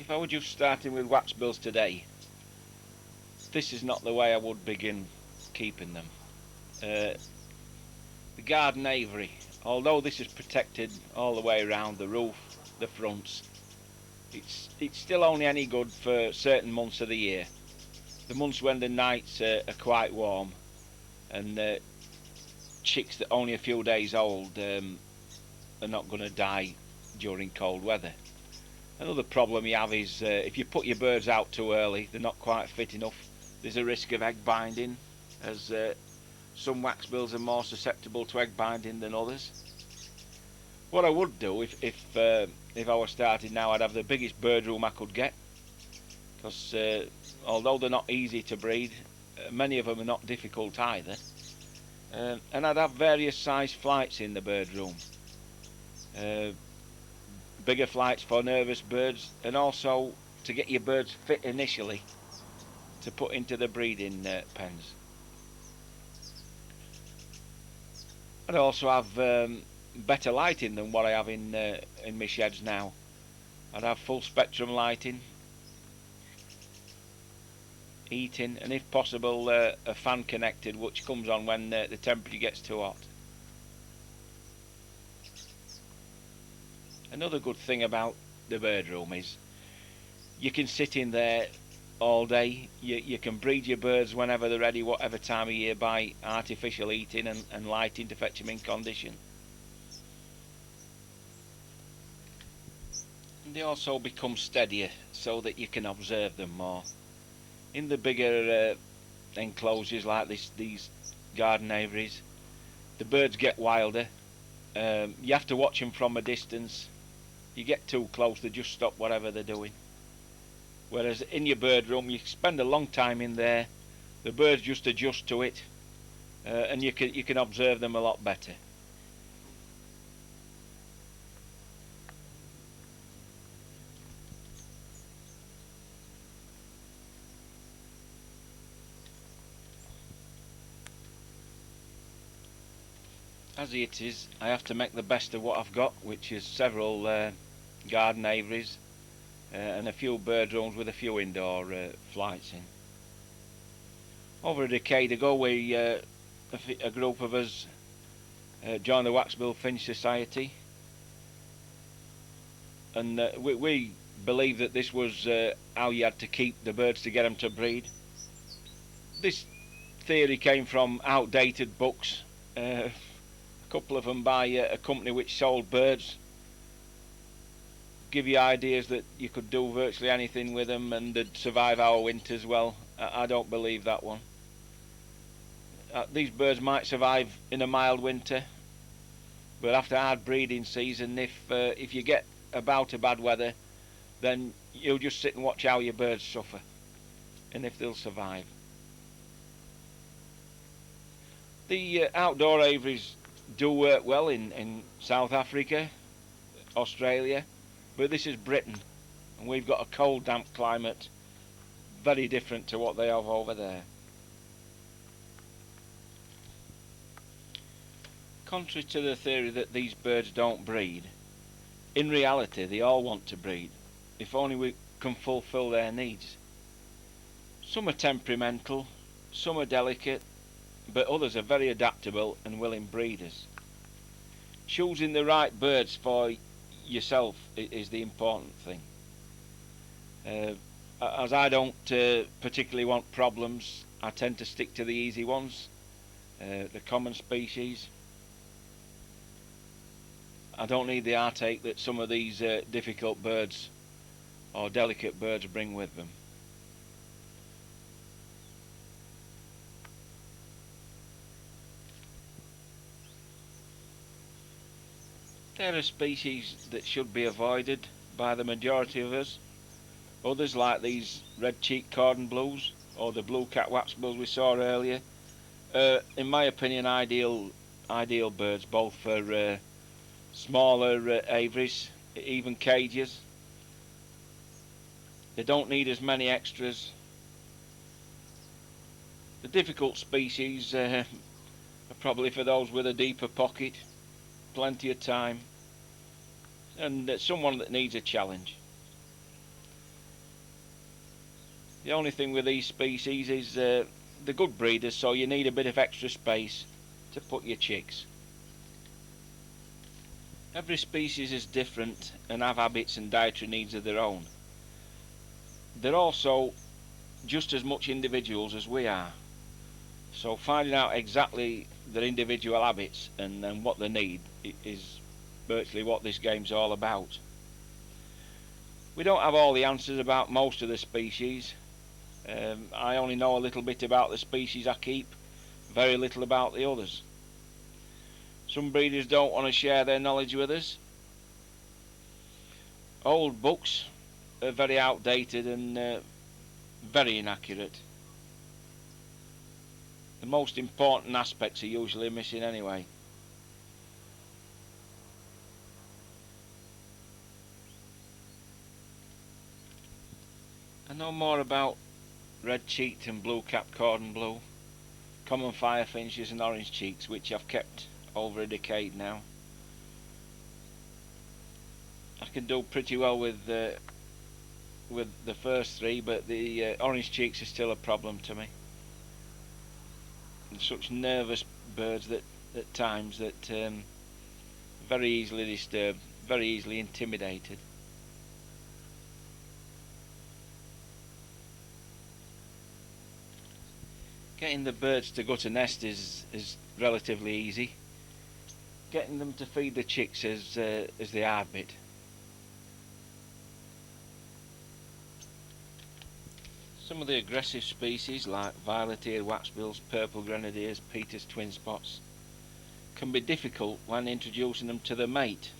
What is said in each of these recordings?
if I were just starting with Waxbills today, this is not the way I would begin keeping them. The garden aviary, although this is protected all the way around the roof, the fronts, it's still only any good for certain months of the year. The months when the nights are quite warm and chicks that are only a few days old are not going to die during cold weather. Another problem you have is if you put your birds out too early, they're not quite fit enough. There's a risk of egg binding, as some waxbills are more susceptible to egg binding than others. What I would do if I was starting now, I'd have the biggest bird room I could get, because although they're not easy to breed, many of them are not difficult either. And I'd have various size flights in the bird room. Bigger flights for nervous birds, and also to get your birds fit initially to put into the breeding pens. I'd also have better lighting than what I have in my sheds now. I'd have full spectrum lighting, heating, and if possible a fan connected which comes on when the temperature gets too hot. Another good thing about the bird room is you can sit in there all day. You can breed your birds whenever they're ready, whatever time of year, by artificial heating and lighting to fetch them in condition. And they also become steadier so that you can observe them more. In the bigger enclosures like these garden aviaries, the birds get wilder. You have to watch them from a distance. You get too close, they just stop whatever they're doing. Whereas in your bird room, you spend a long time in there, the birds just adjust to it, and you can observe them a lot better. As it is, I have to make the best of what I've got, which is several garden aviaries and a few bird rooms with a few indoor flights in. Over a decade ago, a group of us joined the Waxbill Finch Society, and we believed that this was how you had to keep the birds to get them to breed. This theory came from outdated books. A couple of them by a company which sold birds, give you ideas that you could do virtually anything with them and they'd survive our winters. Well, I don't believe that one. These birds might survive in a mild winter, but after a hard breeding season, if you get about a bad weather, then you'll just sit and watch how your birds suffer and if they'll survive. The outdoor aviaries do work well in South Africa, Australia, but this is Britain, and we've got a cold, damp climate, very different to what they have over there. Contrary to the theory that these birds don't breed, in reality they all want to breed, if only we can fulfill their needs. Some are temperamental, some are delicate, but others are very adaptable and willing breeders. Choosing the right birds for yourself is the important thing. As I don't particularly want problems, I tend to stick to the easy ones, the common species. I don't need the heartache that some of these difficult birds or delicate birds bring with them. There are species that should be avoided by the majority of us. Others, like these red-cheeked cordon blues or the blue-cap waxbills we saw earlier, in my opinion, ideal birds, both for smaller aviaries, even cages. They don't need as many extras. The difficult species are probably for those with a deeper pocket, plenty of time, and someone that needs a challenge. The only thing with these species is they're good breeders, so you need a bit of extra space to put your chicks. Every species is different and have habits and dietary needs of their own. They're also just as much individuals as we are. So finding out exactly their individual habits and what they need is virtually what this game's all about. We don't have all the answers about most of the species. I only know a little bit about the species I keep, very little about the others. Some breeders don't want to share their knowledge with us. Old books are very outdated and very inaccurate. The most important aspects are usually missing anyway. I know more about red-cheeked and blue-capped cordon blue, common firefinches and orange cheeks, which I've kept over a decade now. I can do pretty well with the first three, but the orange cheeks are still a problem to me. They're such nervous birds that at times that very easily disturbed, very easily intimidated. Getting the birds to go to nest is relatively easy. Getting them to feed the chicks is the hard bit. Some of the aggressive species like violet-eared waxbills, purple grenadiers, Peter's twin spots can be difficult when introducing them to the mate.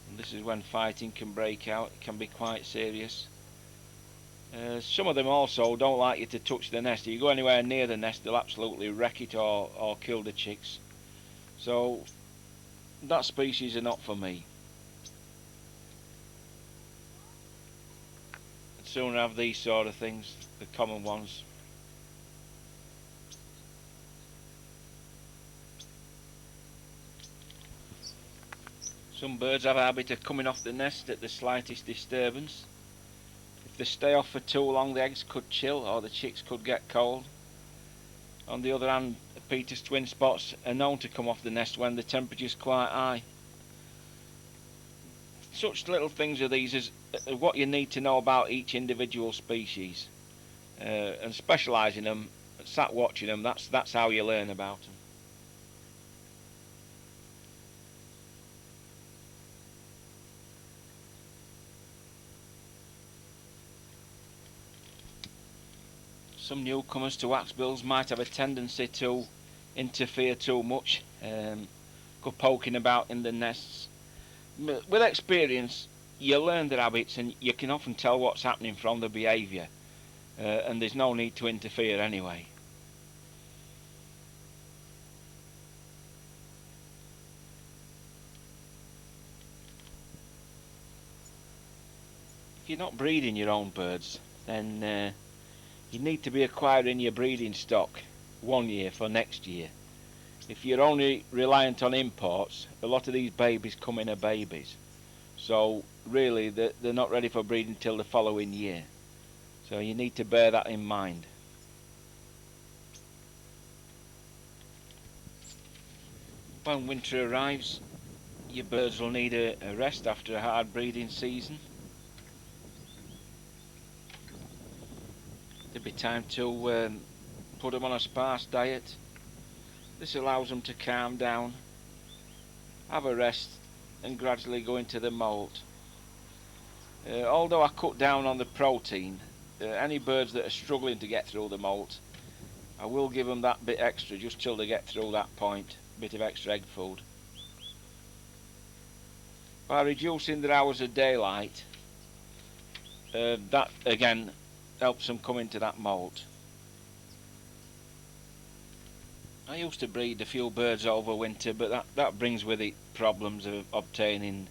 And this is when fighting can break out. It can be quite serious. Some of them also don't like you to touch the nest. If you go anywhere near the nest, they'll absolutely wreck it or kill the chicks. So that species are not for me. I'd sooner have these sort of things, the common ones. Some birds have a habit of coming off the nest at the slightest disturbance. If they stay off for too long, the eggs could chill or the chicks could get cold. On the other hand, Peter's twin spots are known to come off the nest when the temperature's quite high. Such little things are these as what you need to know about each individual species, and specialising them, sat watching them. That's how you learn about them. Some newcomers to waxbills might have a tendency to interfere too much, go poking about in the nests. But with experience, you learn their habits and you can often tell what's happening from the behaviour, and there's no need to interfere anyway. If you're not breeding your own birds, then you need to be acquiring your breeding stock one year for next year. If you're only reliant on imports, a lot of these babies come in as babies. So really they're not ready for breeding till the following year. So you need to bear that in mind. When winter arrives, your birds will need a rest after a hard breeding season. There'll be time to put them on a sparse diet. This allows them to calm down, have a rest and gradually go into the moult. Although I cut down on the protein, any birds that are struggling to get through the moult, I will give them that bit extra just till they get through that point, a bit of extra egg food. By reducing their hours of daylight, that again helps them come into that moult. I used to breed a few birds over winter, but that brings with it problems of obtaining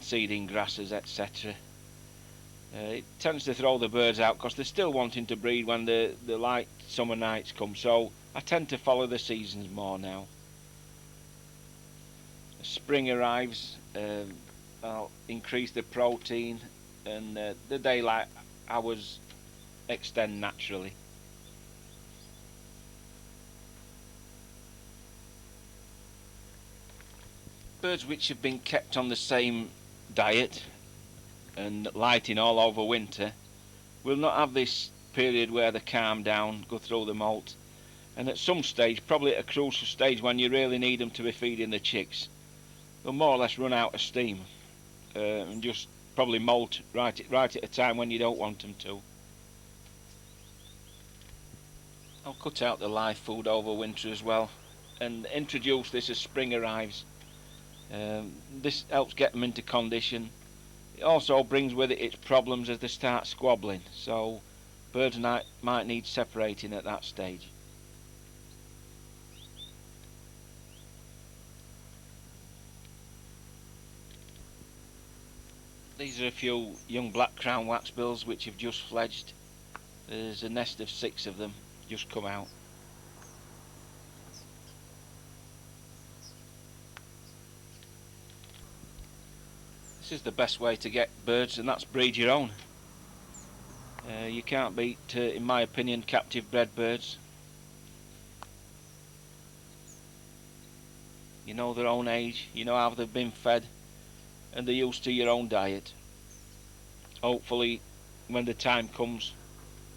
seeding grasses, etc. It tends to throw the birds out because they're still wanting to breed when the light summer nights come, so I tend to follow the seasons more now. As spring arrives, I'll increase the protein and the daylight hours extend naturally. Birds which have been kept on the same diet and lighting all over winter will not have this period where they calm down, go through the molt, and at some stage, probably at a crucial stage when you really need them to be feeding the chicks, they'll more or less run out of steam and just probably molt right at a time when you don't want them to. I'll cut out the live food over winter as well and introduce this as spring arrives. This helps get them into condition. It also brings with it its problems as they start squabbling, so birds might need separating at that stage. These are a few young black crown waxbills which have just fledged. There's a nest of 6 of them just come out. This is the best way to get birds, and that's breed your own. You can't beat, in my opinion, captive bred birds. You know their own age, you know how they've been fed, and they're used to your own diet. Hopefully, when the time comes,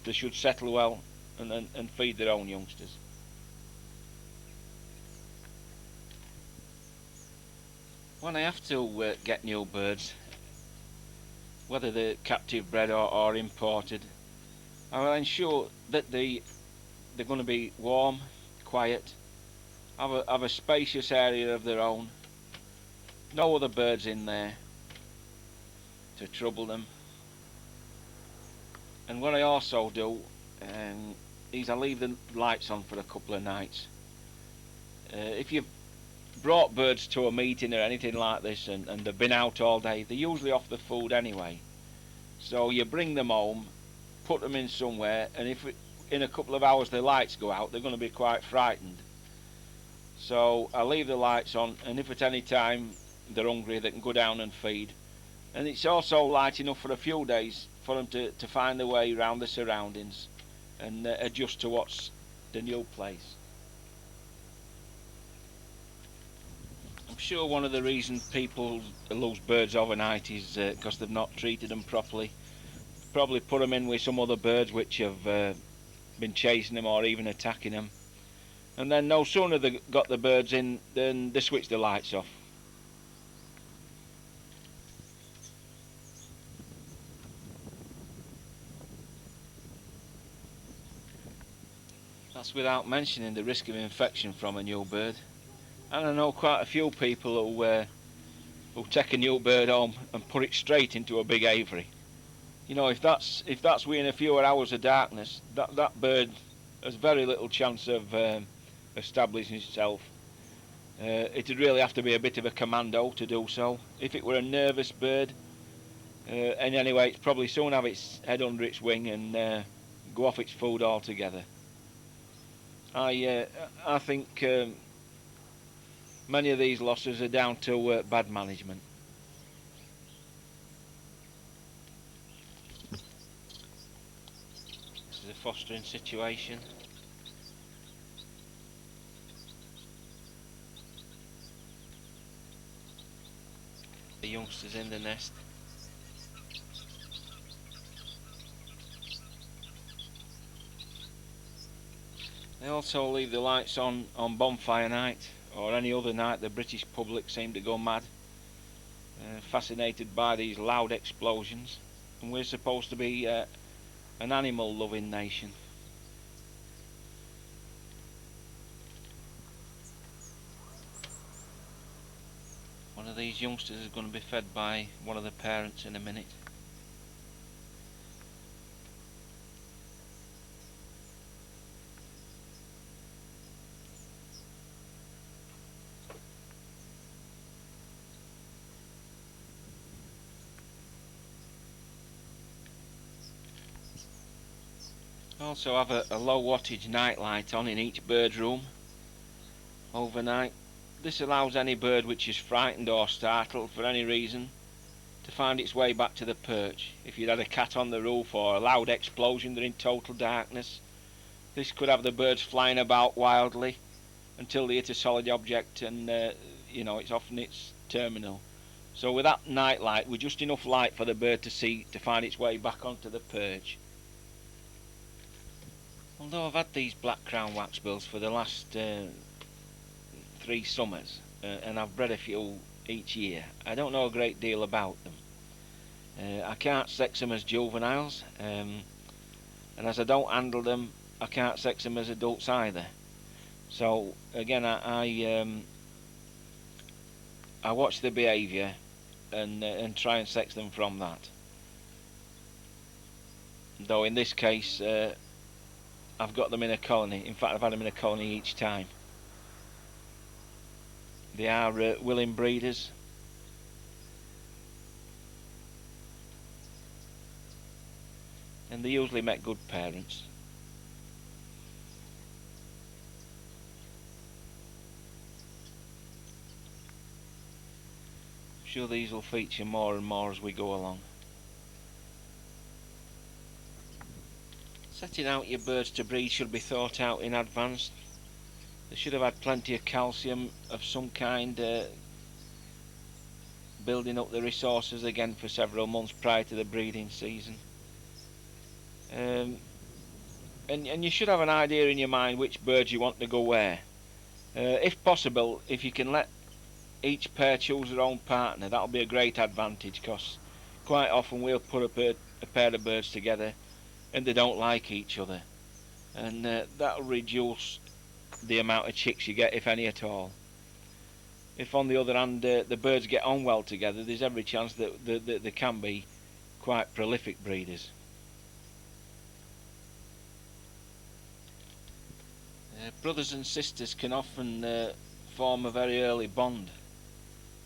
they should settle well and feed their own youngsters. When I have to get new birds, whether they're captive bred or imported, I will ensure that they're going to be warm, quiet, have a spacious area of their own, no other birds in there to trouble them. And what I also do is I leave the lights on for a couple of nights. If you've brought birds to a meeting or anything like this and they've been out all day, they're usually off the food anyway. So you bring them home, put them in somewhere, and if in a couple of hours the lights go out, they're going to be quite frightened. So I leave the lights on, and if at any time they're hungry, they can go down and feed. And it's also light enough for a few days for them to find their way around the surroundings and adjust to what's the new place. I'm sure one of the reasons people lose birds overnight is because they've not treated them properly. Probably put them in with some other birds which have been chasing them or even attacking them. And then no sooner they got the birds in than they switch the lights off. That's without mentioning the risk of infection from a new bird. And I know quite a few people who take a new bird home and put it straight into a big aviary. You know, if that's within a few hours of darkness, that bird has very little chance of establishing itself. It'd really have to be a bit of a commando to do so. If it were a nervous bird, and anyway, it's probably soon have its head under its wing and go off its food altogether. I think many of these losses are down to bad management. This is a fostering situation. The youngsters in the nest. They also leave the lights on bonfire night or any other night. The British public seem to go mad, fascinated by these loud explosions, and we're supposed to be an animal loving nation. One of these youngsters is going to be fed by one of the parents in a minute. Also have a low wattage night light on in each bird's room overnight. This allows any bird which is frightened or startled for any reason to find its way back to the perch. If you'd had a cat on the roof or a loud explosion, they're in total darkness. This could have the birds flying about wildly until they hit a solid object, and it's often its terminal. So with that night light, with just enough light for the bird to see to find its way back onto the perch. Although I've had these black crown waxbills for the last 3 summers, and I've bred a few each year, I don't know a great deal about them. I can't sex them as juveniles, and as I don't handle them, I can't sex them as adults either. So again, I watch the behaviour and try and sex them from that. Though in this case, I've got them in a colony. In fact, I've had them in a colony each time. They are willing breeders. And they usually make good parents. I'm sure these will feature more and more as we go along. Setting out your birds to breed should be thought out in advance. They should have had plenty of calcium of some kind, building up the resources again for several months prior to the breeding season. And you should have an idea in your mind which birds you want to go where. If possible, if you can let each pair choose their own partner, that'll be a great advantage, because quite often we'll put a pair of birds together and they don't like each other, and that'll reduce the amount of chicks you get, if any at all. If on the other hand the birds get on well together, there's every chance that they can be quite prolific breeders. Brothers and sisters can often form a very early bond,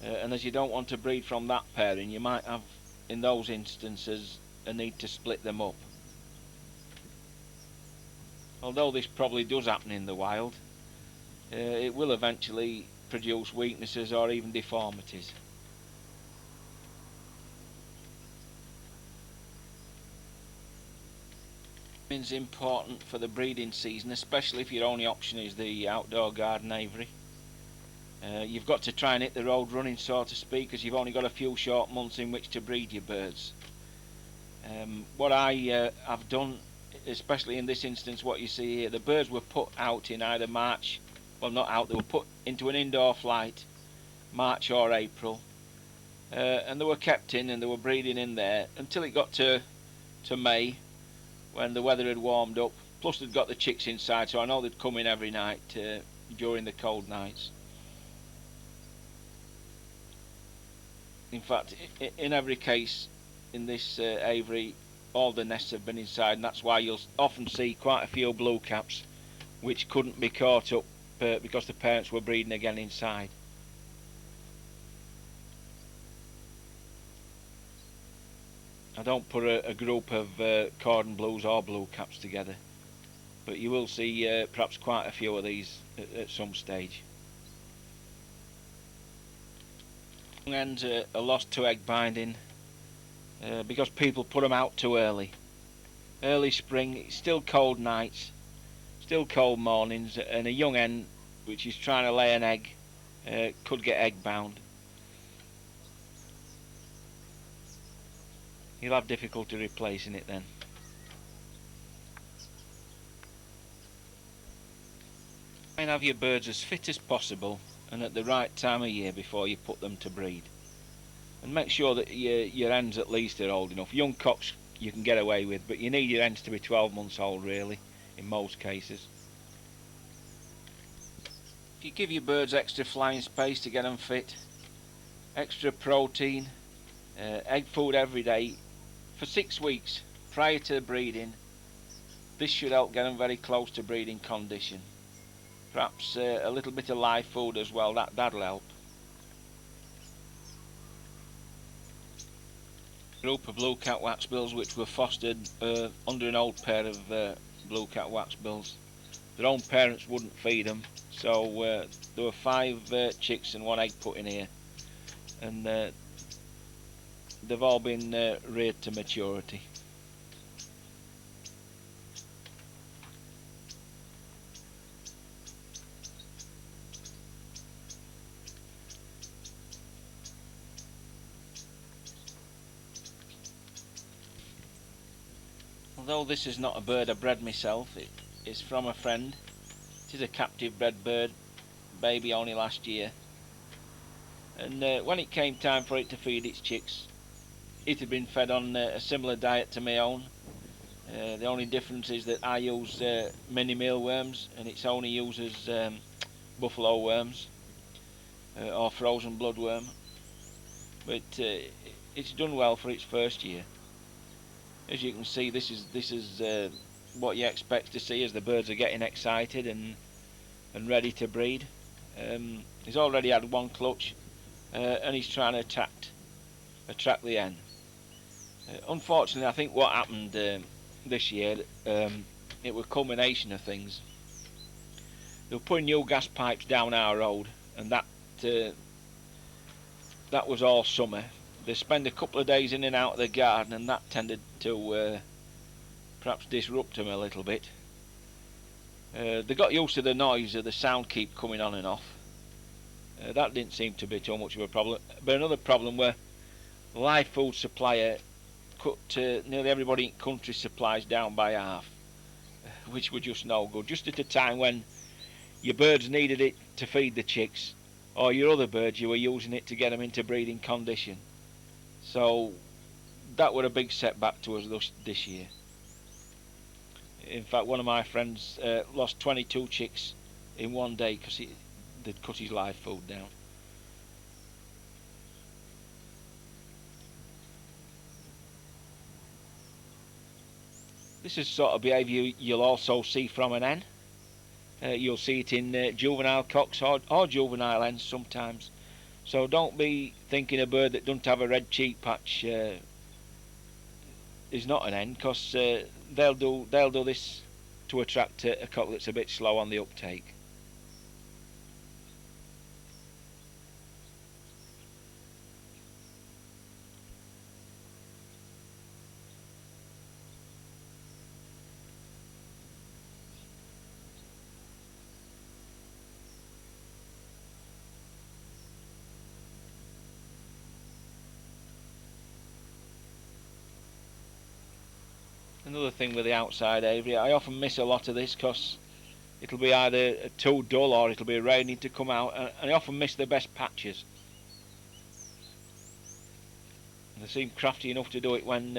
and as you don't want to breed from that pairing, you might have, in those instances, a need to split them up. Although this probably does happen in the wild, it will eventually produce weaknesses or even deformities. Is important for the breeding season, especially if your only option is the outdoor garden aviary. You've got to try and hit the road running, so to speak, because you've only got a few short months in which to breed your birds. What I have done, especially in this instance, what you see here, the birds were put out in either March, well, not out, they were put into an indoor flight, March or April, and they were kept in and they were breeding in there until it got to May, when the weather had warmed up. Plus they'd got the chicks inside, so I know they'd come in every night during the cold nights. In fact, in every case in this aviary, all the nests have been inside, and that's why you'll often see quite a few blue caps which couldn't be caught up because the parents were breeding again inside. I don't put a group of cordon blues or blue caps together, but you will see perhaps quite a few of these at some stage. Young hens are lost to egg binding because people put them out too early. Early spring, it's still cold nights, still cold mornings, and a young hen which is trying to lay an egg could get egg bound. You'll have difficulty replacing it then. Try and have your birds as fit as possible and at the right time of year before you put them to breed. And make sure that your hens at least are old enough. Young cocks you can get away with, but you need your hens to be 12 months old really, in most cases. If you give your birds extra flying space to get them fit, extra protein, egg food every day, for 6 weeks prior to breeding, this should help get them very close to breeding condition. Perhaps a little bit of live food as well, that'll help. A group of blue cat waxbills which were fostered under an old pair of blue cat waxbills. Their own parents wouldn't feed them, so there were 5 chicks and 1 egg put in here, and they've all been reared to maturity. Although this is not a bird I bred myself, it is from a friend. It is a captive bred bird, baby only last year. And when it came time for it to feed its chicks, it had been fed on a similar diet to my own. The only difference is that I use mini mealworms and it only uses buffalo worms or frozen bloodworm. But it's done well for its first year. As you can see, this is what you expect to see as the birds are getting excited and ready to breed. He's already had one clutch and he's trying to attract the hen. Unfortunately, I think what happened this year, it was a culmination of things. They were putting new gas pipes down our road, and that was all summer. They spend a couple of days in and out of the garden, and that tended to perhaps disrupt them a little bit. They got used to the noise of the sound keep coming on and off. That didn't seem to be too much of a problem. But another problem where live food supplier cut nearly everybody in country supplies down by half, which were just no good. Just at a time when your birds needed it to feed the chicks, or your other birds you were using it to get them into breeding condition. So that were a big setback to us this year. In fact, one of my friends lost 22 chicks in one day because they'd cut his live food down. This is sort of behaviour you'll also see from an hen. You'll see it in juvenile cocks or juvenile hens sometimes. So don't be thinking a bird that doesn't have a red cheek patch is not an hen, because they'll do this to attract a cock that's a bit slow on the uptake. Another thing with the outside aviary, I often miss a lot of this because it'll be either too dull or it'll be raining to come out, and I often miss the best patches. They seem crafty enough to do it when